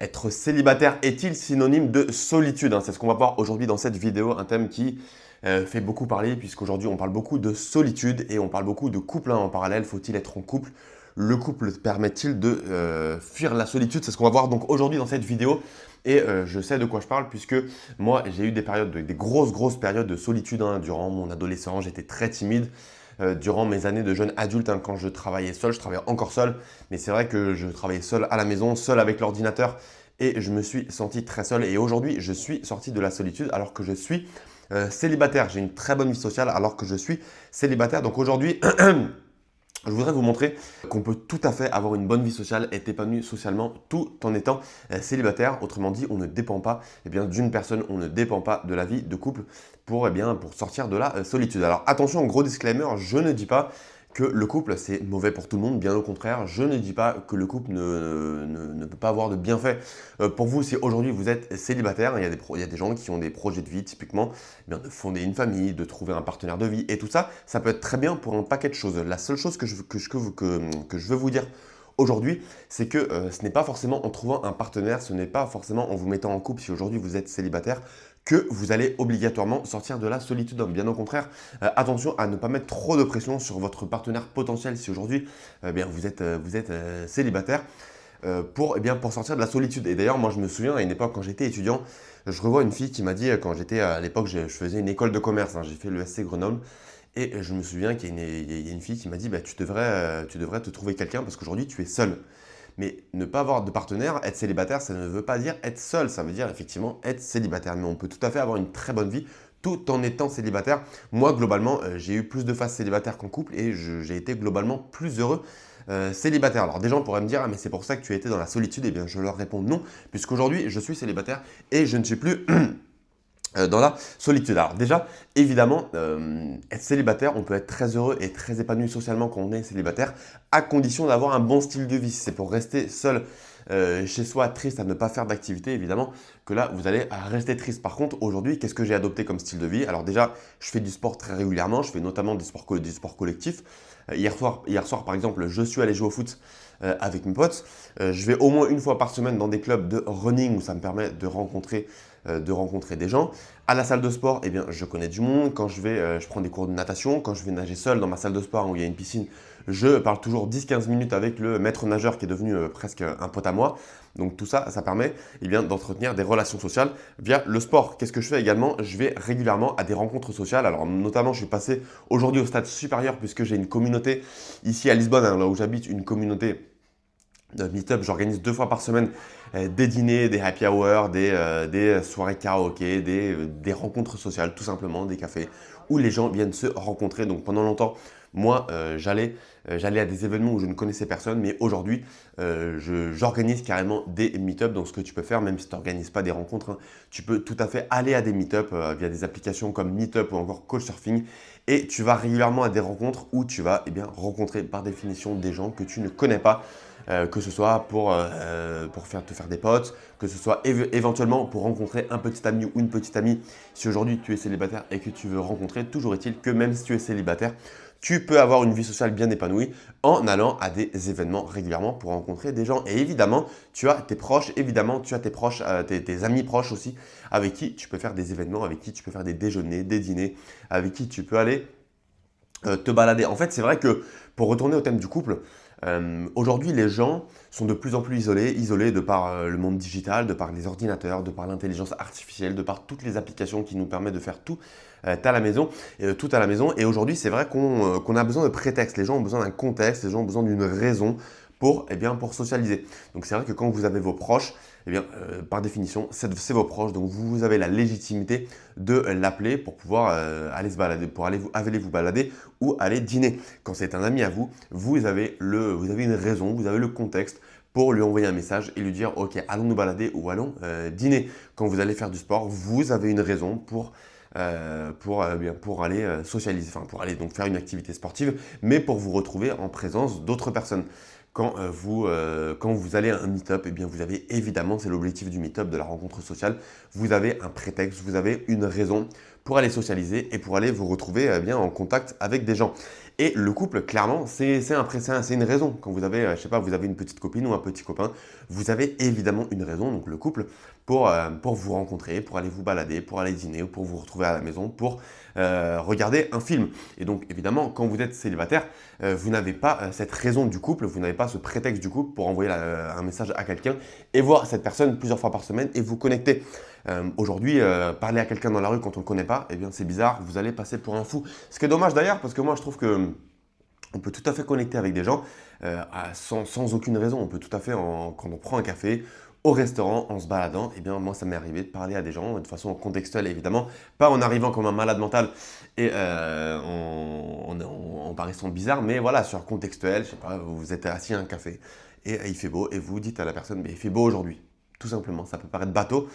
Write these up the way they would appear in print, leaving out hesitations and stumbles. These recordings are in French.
Être célibataire est-il synonyme de solitude? C'est ce qu'on va voir aujourd'hui dans cette vidéo, un thème qui fait beaucoup parler puisqu'aujourd'hui on parle beaucoup de solitude et on parle beaucoup de couple en parallèle. Faut-il être en couple? Le couple permet-il de fuir la solitude? C'est ce qu'on va voir donc aujourd'hui dans cette vidéo et je sais de quoi je parle puisque moi j'ai eu des périodes, des grosses périodes de solitude durant mon adolescence. J'étais très timide. Durant mes années de jeune adulte, quand je travaillais seul, je travaillais encore seul, mais c'est vrai que je travaillais seul à la maison, seul avec l'ordinateur, et je me suis senti très seul. Et aujourd'hui, je suis sorti de la solitude alors que je suis célibataire. J'ai une très bonne vie sociale alors que je suis célibataire. Donc aujourd'hui, je voudrais vous montrer qu'on peut tout à fait avoir une bonne vie sociale, être épanoui socialement tout en étant célibataire. Autrement dit, on ne dépend pas d'une personne, on ne dépend pas de la vie de couple pour sortir de la solitude. Alors attention, gros disclaimer, je ne dis pas que le couple c'est mauvais pour tout le monde, bien au contraire, je ne dis pas que le couple ne peut pas avoir de bienfaits pour vous si aujourd'hui vous êtes célibataire. Il y a des gens qui ont des projets de vie typiquement, de fonder une famille, de trouver un partenaire de vie et tout ça, ça peut être très bien pour un paquet de choses. La seule chose que je veux vous dire aujourd'hui, c'est que ce n'est pas forcément en trouvant un partenaire, ce n'est pas forcément en vous mettant en couple si aujourd'hui vous êtes célibataire que vous allez obligatoirement sortir de la solitude. Bien au contraire, attention à ne pas mettre trop de pression sur votre partenaire potentiel si aujourd'hui vous êtes célibataire pour sortir de la solitude. Et d'ailleurs, moi je me souviens à une époque quand j'étais étudiant, je revois une fille qui m'a dit, quand j'étais à l'époque, je faisais une école de commerce, j'ai fait le SC Grenoble, et je me souviens il y a une fille qui m'a dit, tu devrais te trouver quelqu'un parce qu'aujourd'hui tu es seul. Mais ne pas avoir de partenaire, être célibataire, ça ne veut pas dire être seul, ça veut dire effectivement être célibataire. Mais on peut tout à fait avoir une très bonne vie tout en étant célibataire. Moi, globalement, j'ai eu plus de phases célibataires qu'en couple et j'ai été globalement plus heureux célibataire. Alors des gens pourraient me dire, ah, mais c'est pour ça que tu as été dans la solitude. Eh bien, je leur réponds non, puisqu'aujourd'hui, je suis célibataire et je ne suis plus dans la solitude. Alors déjà, évidemment, être célibataire, on peut être très heureux et très épanoui socialement quand on est célibataire, à condition d'avoir un bon style de vie. Si c'est pour rester seul chez soi, triste, à ne pas faire d'activité, évidemment, que là, vous allez rester triste. Par contre, aujourd'hui, qu'est-ce que j'ai adopté comme style de vie? Alors déjà, je fais du sport très régulièrement, je fais notamment des sports collectifs. Hier soir, par exemple, je suis allé jouer au foot avec mes potes. Je vais au moins une fois par semaine dans des clubs de running où ça me permet de rencontrer des gens. À la salle de sport, eh bien, je connais du monde. Quand je prends des cours de natation. Quand je vais nager seul dans ma salle de sport où il y a une piscine, je parle toujours 10-15 minutes avec le maître nageur qui est devenu presque un pote à moi. Donc tout ça, ça permet d'entretenir des relations sociales via le sport. Qu'est-ce que je fais également? Je vais régulièrement à des rencontres sociales. Alors notamment, je suis passé aujourd'hui au stade supérieur puisque j'ai une communauté ici à Lisbonne, là où j'habite, une communauté de meet-up. J'organise 2 fois par semaine des dîners, des happy hours, des soirées karaoké, des rencontres sociales, tout simplement, des cafés où les gens viennent se rencontrer. Donc pendant longtemps, moi, j'allais à des événements où je ne connaissais personne, mais aujourd'hui, j'organise carrément des meet-up. Donc ce que tu peux faire, même si tu n'organises pas des rencontres, tu peux tout à fait aller à des meet-up via des applications comme Meetup ou encore Couchsurfing. Et tu vas régulièrement à des rencontres où tu vas rencontrer par définition des gens que tu ne connais pas. Que ce soit pour te faire des potes, que ce soit éventuellement pour rencontrer un petit ami ou une petite amie. Si aujourd'hui tu es célibataire et que tu veux rencontrer, toujours est-il que même si tu es célibataire, tu peux avoir une vie sociale bien épanouie en allant à des événements régulièrement pour rencontrer des gens. Et évidemment, tu as tes proches, tes amis proches aussi, avec qui tu peux faire des événements, avec qui tu peux faire des déjeuners, des dîners, avec qui tu peux aller te balader. En fait, c'est vrai que pour retourner au thème du couple, aujourd'hui, les gens sont de plus en plus isolés de par le monde digital, de par les ordinateurs, de par l'intelligence artificielle, de par toutes les applications qui nous permettent de faire tout à la maison, tout à la maison. Et aujourd'hui, c'est vrai qu'on a besoin de prétexte. Les gens ont besoin d'un contexte, les gens ont besoin d'une raison pour socialiser. Donc c'est vrai que quand vous avez vos proches, par définition, c'est vos proches. Donc vous avez la légitimité de l'appeler pour pouvoir aller se balader, pour aller vous balader ou aller dîner. Quand c'est un ami à vous, vous avez une raison, vous avez le contexte pour lui envoyer un message et lui dire « Ok, allons nous balader ou allons dîner ». Quand vous allez faire du sport, vous avez une raison pour aller socialiser, pour aller donc faire une activité sportive, mais pour vous retrouver en présence d'autres personnes. Quand vous allez à un meet-up, vous avez évidemment, c'est l'objectif du meet-up, de la rencontre sociale, vous avez un prétexte, vous avez une raison pour aller socialiser et pour aller vous retrouver en contact avec des gens. Et le couple, clairement, c'est une raison. Quand vous avez, je sais pas, vous avez une petite copine ou un petit copain, vous avez évidemment une raison, donc le couple, pour vous rencontrer, pour aller vous balader, pour aller dîner ou pour vous retrouver à la maison, pour regarder un film. Et donc, évidemment, quand vous êtes célibataire, vous n'avez pas cette raison du couple, vous n'avez pas ce prétexte du couple pour envoyer un message à quelqu'un et voir cette personne plusieurs fois par semaine et vous connecter. Aujourd'hui, parler à quelqu'un dans la rue quand on ne le connaît pas, eh bien c'est bizarre, vous allez passer pour un fou. Ce qui est dommage d'ailleurs, parce que moi je trouve que on peut tout à fait connecter avec des gens sans aucune raison. On peut tout à fait, quand on prend un café, au restaurant, en se baladant, eh bien moi ça m'est arrivé de parler à des gens de façon contextuelle évidemment, pas en arrivant comme un malade mental et en paraissant bizarre, mais voilà, sur contextuel, je sais pas, vous êtes assis à un café et il fait beau et vous dites à la personne, mais il fait beau aujourd'hui. Tout simplement, ça peut paraître bateau.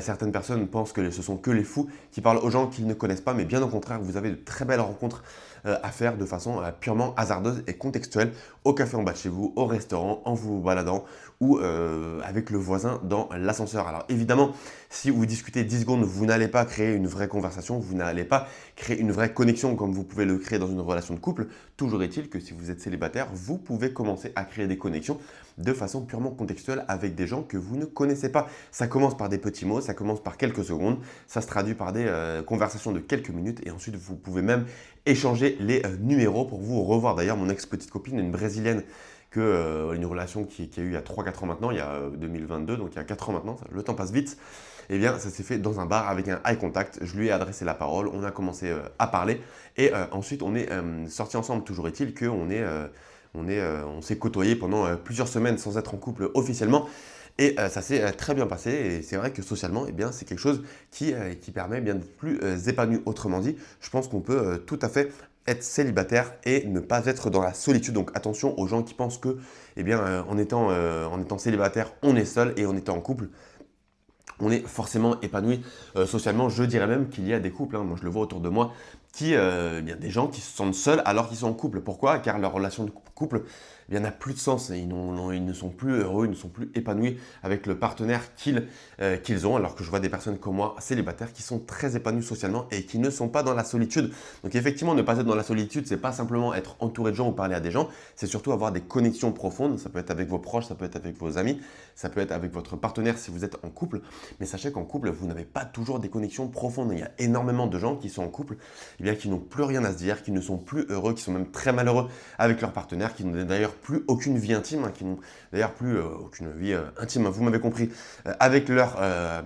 Certaines personnes pensent que ce sont que les fous qui parlent aux gens qu'ils ne connaissent pas, mais bien au contraire, vous avez de très belles rencontres à faire de façon purement hasardeuse et contextuelle, au café en bas de chez vous, au restaurant, en vous baladant ou avec le voisin dans l'ascenseur. Alors évidemment, si vous discutez 10 secondes, vous n'allez pas créer une vraie conversation, vous n'allez pas créer une vraie connexion comme vous pouvez le créer dans une relation de couple. Toujours est-il que si vous êtes célibataire, vous pouvez commencer à créer des connexions de façon purement contextuelle avec des gens que vous ne connaissez pas. Ça commence par des petits mots, ça commence par quelques secondes, ça se traduit par des conversations de quelques minutes et ensuite vous pouvez même échanger les numéros pour vous revoir. D'ailleurs, mon ex-petite copine, une brésilienne, une relation qui a eu il y a 3-4 ans maintenant, il y a 2022, donc il y a 4 ans maintenant, le temps passe vite, eh bien ça s'est fait dans un bar avec un eye contact, je lui ai adressé la parole, on a commencé à parler et ensuite on est sortis ensemble. Toujours est-il qu'on on s'est côtoyé pendant plusieurs semaines sans être en couple officiellement et ça s'est très bien passé et c'est vrai que socialement, eh bien, c'est quelque chose qui permet bien d'être plus épanoui. Autrement dit, je pense qu'on peut tout à fait être célibataire et ne pas être dans la solitude. Donc attention aux gens qui pensent que eh bien, en étant célibataire, on est seul et en étant en couple, on est forcément épanoui socialement. Je dirais même qu'il y a des couples, moi je le vois autour de moi, bien, des gens qui se sentent seuls alors qu'ils sont en couple. Pourquoi? Car leur relation de couple n'a plus de sens. Ils ne sont plus heureux, ils ne sont plus épanouis avec le partenaire qu'ils ont. Alors que je vois des personnes comme moi, célibataires, qui sont très épanouis socialement et qui ne sont pas dans la solitude. Donc effectivement, ne pas être dans la solitude, c'est pas simplement être entouré de gens ou parler à des gens, c'est surtout avoir des connexions profondes. Ça peut être avec vos proches, ça peut être avec vos amis, ça peut être avec votre partenaire si vous êtes en couple. Mais sachez qu'en couple, vous n'avez pas toujours des connexions profondes. Il y a énormément de gens qui sont en couple, qui n'ont plus rien à se dire, qui ne sont plus heureux, qui sont même très malheureux avec leur partenaire, qui n'ont d'ailleurs plus aucune vie intime, qui n'ont d'ailleurs plus aucune vie intime, vous m'avez compris, avec leur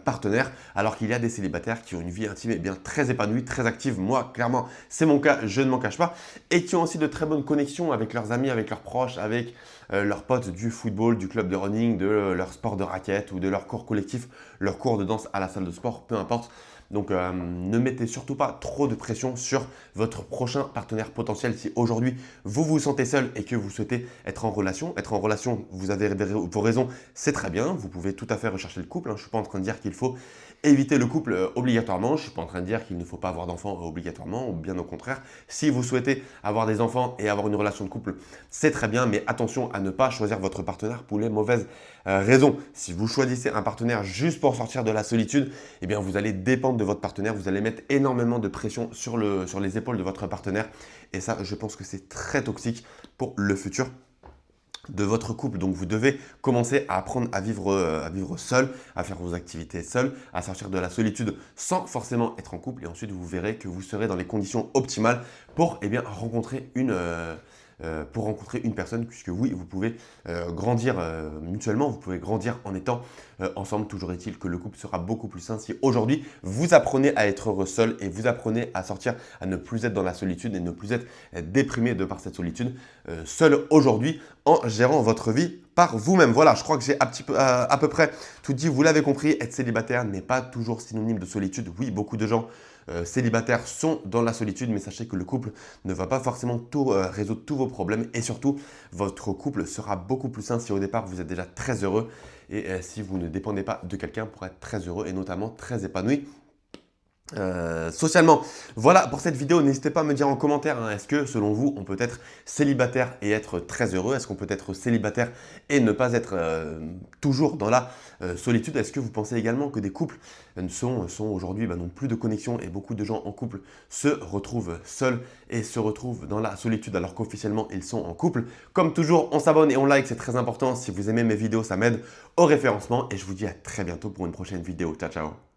partenaire, alors qu'il y a des célibataires qui ont une vie intime très épanouie, très active. Moi, clairement, c'est mon cas, je ne m'en cache pas, et qui ont aussi de très bonnes connexions avec leurs amis, avec leurs proches, avec leurs potes du football, du club de running, de leur sport de raquette ou de leur cours collectif, leur cours de danse à la salle de sport, peu importe. Donc, ne mettez surtout pas trop de pression sur votre prochain partenaire potentiel. Si aujourd'hui, vous vous sentez seul et que vous souhaitez être en relation, vous avez vos raisons, c'est très bien. Vous pouvez tout à fait rechercher le couple. Je ne suis pas en train de dire qu'il faut éviter le couple obligatoirement. Je ne suis pas en train de dire qu'il ne faut pas avoir d'enfants obligatoirement, ou bien au contraire. Si vous souhaitez avoir des enfants et avoir une relation de couple, c'est très bien, mais attention à ne pas choisir votre partenaire pour les mauvaises raisons. Si vous choisissez un partenaire juste pour sortir de la solitude, eh bien vous allez dépendre de votre partenaire, vous allez mettre énormément de pression sur les épaules de votre partenaire et ça, je pense que c'est très toxique pour le futur de votre couple. Donc vous devez commencer à apprendre à vivre seul, à faire vos activités seul, à sortir de la solitude sans forcément être en couple et ensuite vous verrez que vous serez dans les conditions optimales pour rencontrer une personne, puisque oui, vous pouvez grandir mutuellement, vous pouvez grandir en étant ensemble. Toujours est-il que le couple sera beaucoup plus sain si aujourd'hui vous apprenez à être heureux seul et vous apprenez à sortir, à ne plus être dans la solitude et ne plus être déprimé de par cette solitude, seul aujourd'hui en gérant votre vie par vous-même. Voilà, je crois que j'ai à peu près tout dit. Vous l'avez compris, être célibataire n'est pas toujours synonyme de solitude. Oui, beaucoup de gens célibataires sont dans la solitude, mais sachez que le couple ne va pas forcément résoudre tous vos problèmes et surtout, votre couple sera beaucoup plus sain si au départ vous êtes déjà très heureux et si vous ne dépendez pas de quelqu'un pour être très heureux et notamment très épanoui socialement. Voilà pour cette vidéo, n'hésitez pas à me dire en commentaire, hein, est-ce que selon vous, on peut être célibataire et être très heureux? Est-ce qu'on peut être célibataire et ne pas être toujours dans la solitude? Est-ce que vous pensez également que des couples sont aujourd'hui n'ont plus de connexion et beaucoup de gens en couple se retrouvent seuls et se retrouvent dans la solitude alors qu'officiellement ils sont en couple? Comme toujours, on s'abonne et on like, c'est très important. Si vous aimez mes vidéos, ça m'aide au référencement et je vous dis à très bientôt pour une prochaine vidéo. Ciao, ciao!